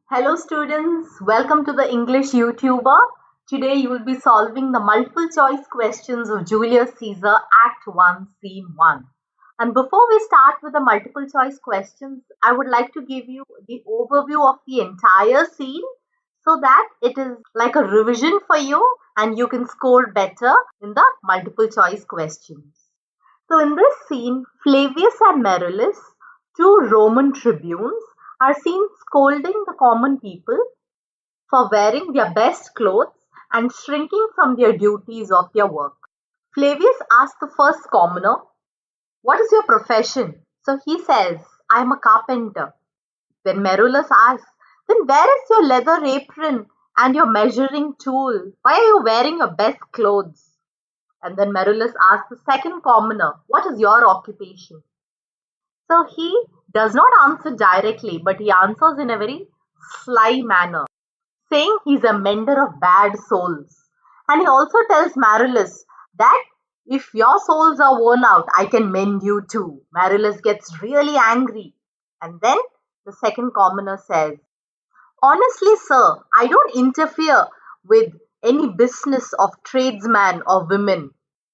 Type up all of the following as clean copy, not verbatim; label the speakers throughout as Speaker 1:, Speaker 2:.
Speaker 1: Hello students, welcome to the English YouTuber. Today you will be solving the multiple choice questions of Julius Caesar Act 1 Scene 1. And before we start with the multiple choice questions, I would like to give you the overview of the entire scene so that it is like a revision for you and you can score better in the multiple choice questions. So in this scene, Flavius and Marullus, two Roman tribunes, are seen scolding the common people for wearing their best clothes and shrinking from their duties of their work. Flavius asks the first commoner, "What is your profession?" So he says, "I am a carpenter." Then Marullus asks, "Then where is your leather apron and your measuring tool? Why are you wearing your best clothes?" And then Marullus asks the second commoner, "What is your occupation?" So he does not answer directly, but he answers in a very sly manner, saying he's a mender of bad souls. And he also tells Marullus that if your souls are worn out, I can mend you too. Marullus gets really angry. And then the second commoner says, "Honestly, sir, I don't interfere with any business of tradesman or women,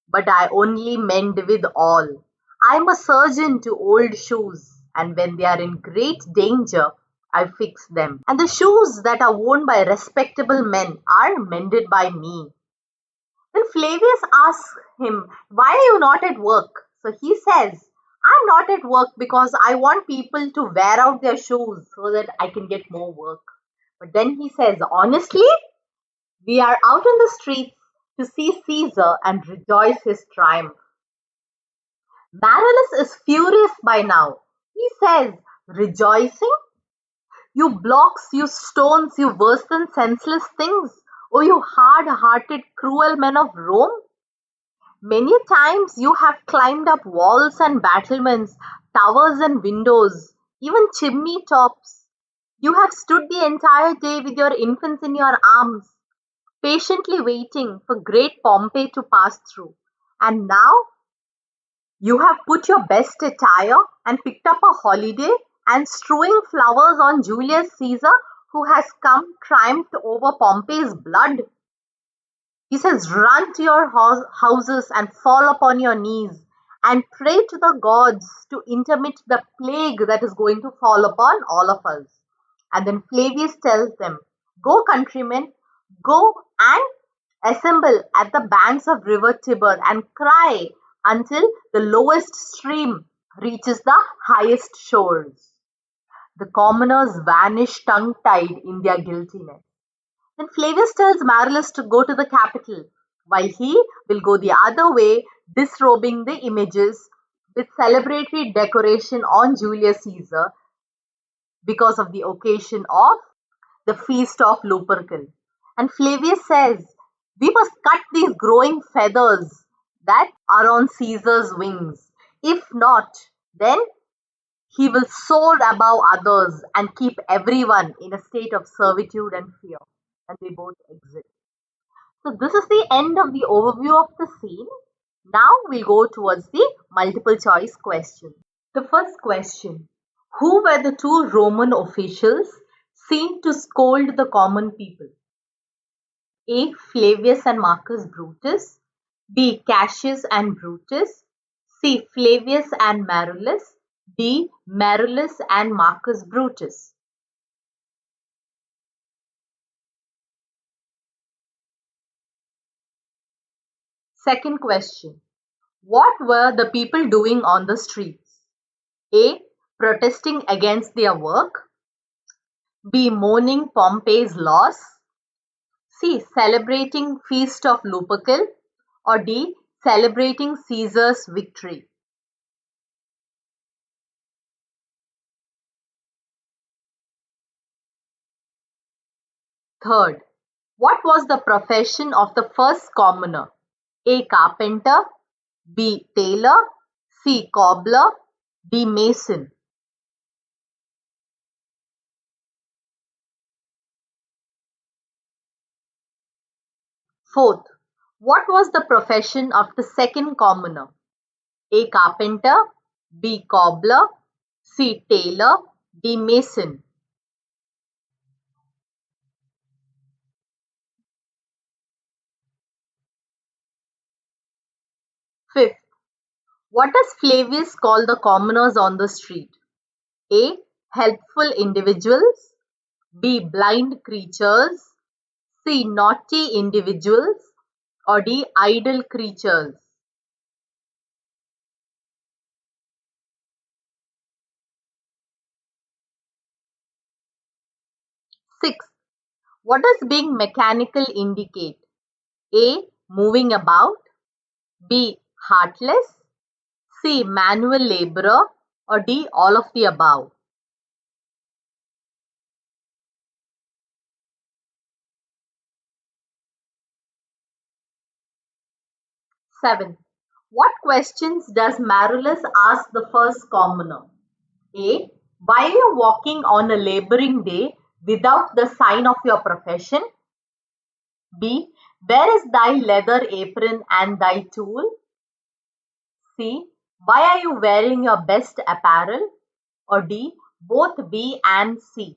Speaker 1: but I only mend with all. I am a surgeon to old shoes, and when they are in great danger, I fix them. And the shoes that are worn by respectable men are mended by me." Then Flavius asks him, "Why are you not at work?" So he says, "I'm not at work because I want people to wear out their shoes so that I can get more work." But then he says, "Honestly, we are out in the streets to see Caesar and rejoice his triumph." Marullus is furious by now. He says, "Rejoicing? You blocks, you stones, you worse than senseless things. Oh, you hard-hearted, cruel men of Rome. Many times you have climbed up walls and battlements, towers and windows, even chimney tops. You have stood the entire day with your infants in your arms, patiently waiting for great Pompey to pass through. And now you have put your best attire and picked up a holiday and strewing flowers on Julius Caesar, who has come triumphed over Pompey's blood." He says, "Run to your houses and fall upon your knees and pray to the gods to intermit the plague that is going to fall upon all of us." And then Flavius tells them, "Go, countrymen, go and assemble at the banks of river Tiber and cry until the lowest stream reaches the highest shores." The commoners vanish tongue-tied in their guiltiness. Then Flavius tells Marullus to go to the capital, while he will go the other way, disrobing the images with celebratory decoration on Julius Caesar because of the occasion of the feast of Lupercal. And Flavius says, "We must cut these growing feathers that are on Caesar's wings. If not, then he will soar above others and keep everyone in a state of servitude and fear." And they both exit. So this is the end of the overview of the scene. Now we'll go towards the multiple choice question. The first question: who were the two Roman officials seen to scold the common people? A. Flavius and Marcus Brutus. B. Cassius and Brutus. C. Flavius and Marullus. D. Marullus and Marcus Brutus. Second question: what were the people doing on the streets? A. Protesting against their work. B. Mourning Pompey's loss. C. Celebrating Feast of Lupercal. Or D. Celebrating Caesar's victory. Third, what was the profession of the first commoner? A. Carpenter. B. Tailor. C. Cobbler. D. Mason. Fourth, what was the profession of the second commoner? A. Carpenter. B. Cobbler. C. Tailor. D. Mason. Fifth, what does Flavius call the commoners on the street? A. Helpful individuals. B. Blind creatures. C. Naughty individuals. Or D. Idle creatures. Sixth, what does being mechanical indicate? A. Moving about. B. Heartless. C. Manual laborer. Or D. All of the above. Seventh, what questions does Marullus ask the first commoner? A. Why are you walking on a laboring day without the sign of your profession? B. Where is thy leather apron and thy tool? C. Why are you wearing your best apparel? Or D. Both B and C.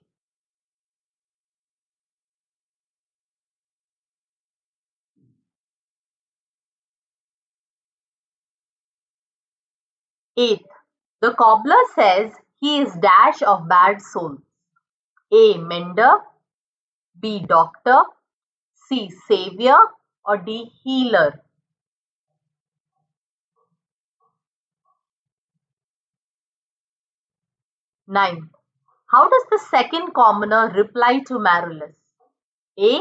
Speaker 1: Eighth, the cobbler says he is dash of bad souls. A. Mender. B. Doctor. C. Savior. Or D. Healer. Ninth, how does the second commoner reply to Marullus? A.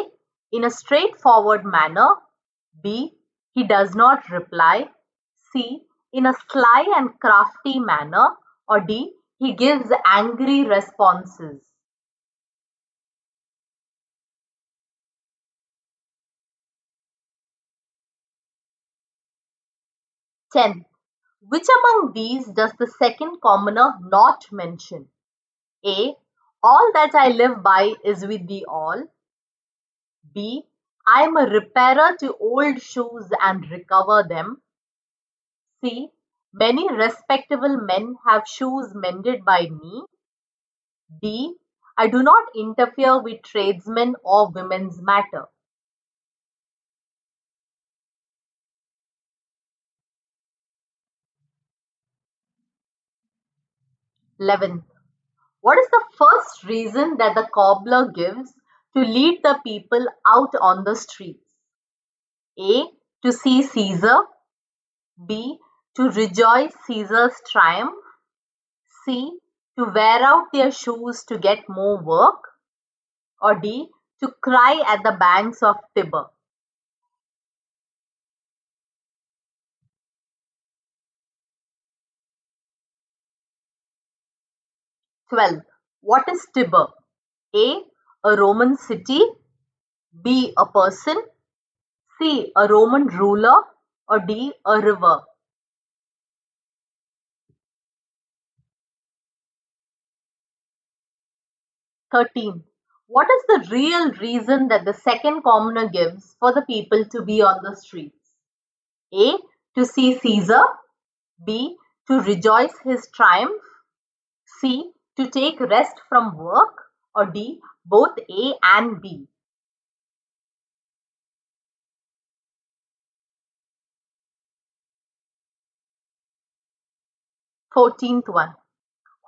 Speaker 1: In a straightforward manner. B. He does not reply. C. In a sly and crafty manner. Or D. He gives angry responses. 10th, which among these does the second commoner not mention? A. All that I live by is with thee all. B. I am a repairer to old shoes and recover them. C. Many respectable men have shoes mended by me. D. I do not interfere with tradesmen or women's matter. 11th, what is the first reason that the cobbler gives to lead the people out on the streets? A. To see Caesar. B. To rejoice Caesar's triumph. C. To wear out their shoes to get more work. Or D. To cry at the banks of Tiber. 12th, what is Tiber? A. A Roman city. B. A person. C. A Roman ruler. Or D. A river. 13. What is the real reason that the second commoner gives for the people to be on the streets? A. To see Caesar. B. To rejoice his triumph. C. To take rest from work. Or D. Both A and B. 14th one.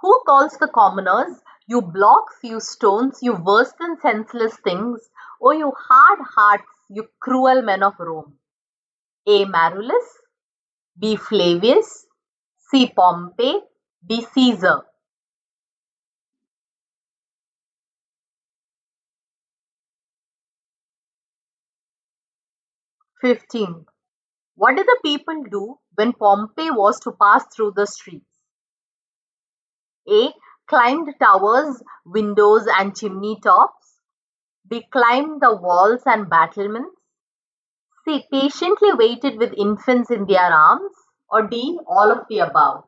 Speaker 1: Who calls the commoners, you blocks, you stones, you worse than senseless things, O you hard hearts, you cruel men of Rome? A. Marullus. B. Flavius. C. Pompey. D. Caesar. 15th. What did the people do when Pompey was to pass through the streets? A. Climbed towers, windows, and chimney tops. B. Climbed the walls and battlements. C. Patiently waited with infants in their arms. Or D. All of the above.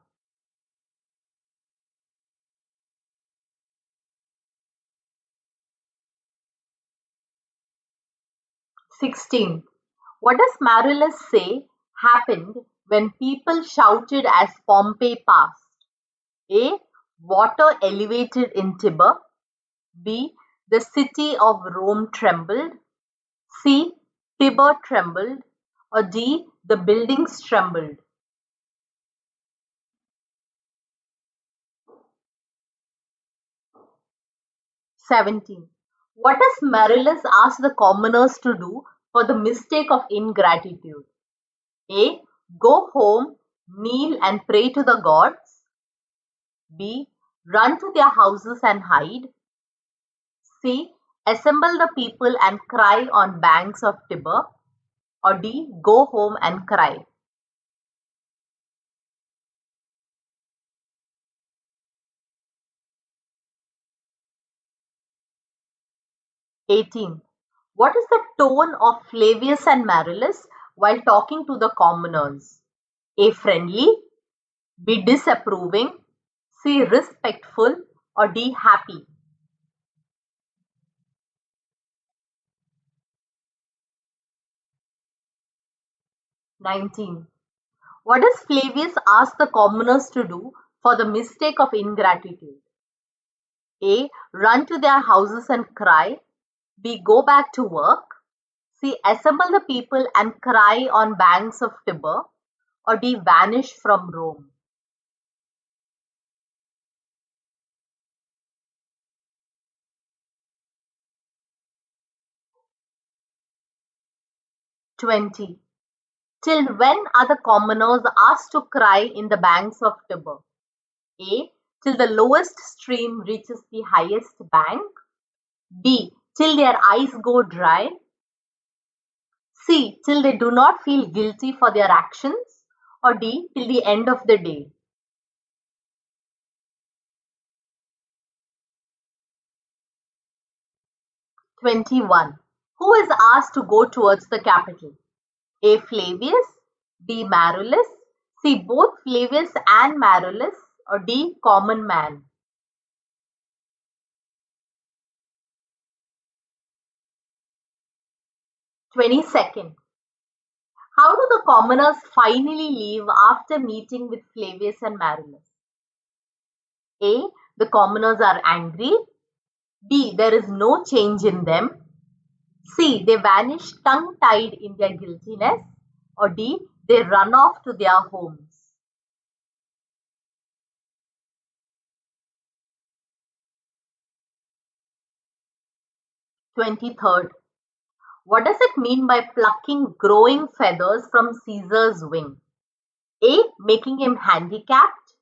Speaker 1: 16. What does Marullus say happened when people shouted as Pompey passed? A. Water elevated in Tiber. B. The city of Rome trembled. C. Tiber trembled. Or D. The buildings trembled. 17. What does Marilus ask the commoners to do for the mistake of ingratitude? A. Go home, kneel and pray to the gods. B. Run to their houses and hide. C. Assemble the people and cry on banks of Tiber. Or D. Go home and cry. 18. What is the tone of Flavius and Marilus while talking to the commoners? A. Friendly. B. Disapproving. C. Respectful. Or D. Happy. 19. What does Flavius ask the commoners to do for the mistake of ingratitude? A. Run to their houses and cry. B. Go back to work. C. Assemble the people and cry on banks of Tiber. Or D. Vanish from Rome. 20. Till when are the commoners asked to cry in the banks of Tiber? A. Till the lowest stream reaches the highest bank. B. Till their eyes go dry. C. Till they do not feel guilty for their actions. Or D. Till the end of the day. 21. Who is asked to go towards the capital? A. Flavius. B. Marullus. C. Both Flavius and Marullus. Or D. Common man. 22nd. How do the commoners finally leave after meeting with Flavius and Marullus? A. The commoners are angry. B. There is no change in them. C. They vanish tongue-tied in their guiltiness. Or D. They run off to their homes. 23rd. What does it mean by plucking growing feathers from Caesar's wing? A. Making him handicapped.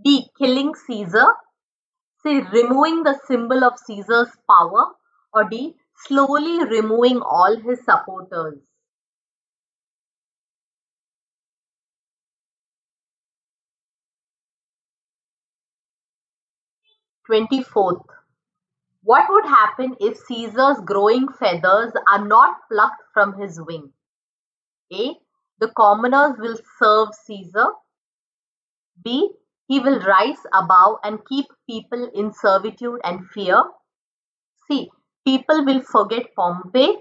Speaker 1: B. Killing Caesar. C. Removing the symbol of Caesar's power. Or D. Slowly removing all his supporters. Twenty-fourth. What would happen if Caesar's growing feathers are not plucked from his wing? A. The commoners will serve Caesar. B. He will rise above and keep people in servitude and fear. C. People will forget Pompey.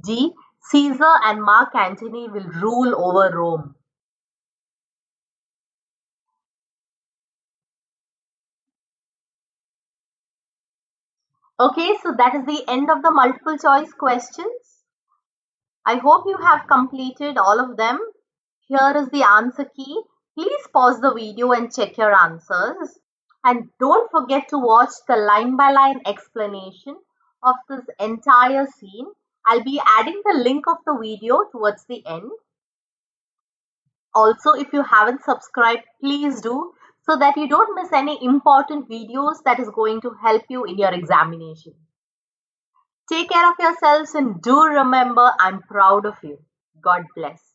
Speaker 1: D. Caesar and Mark Antony will rule over Rome. Okay, so that is the end of the multiple choice questions. I hope you have completed all of them. Here is the answer key. Please pause the video and check your answers. And don't forget to watch the line-by-line explanation of this entire scene. I'll be adding the link of the video towards the end. Also, if you haven't subscribed, please do, so that you don't miss any important videos that is going to help you in your examination. Take care of yourselves and do remember, I'm proud of you. God bless.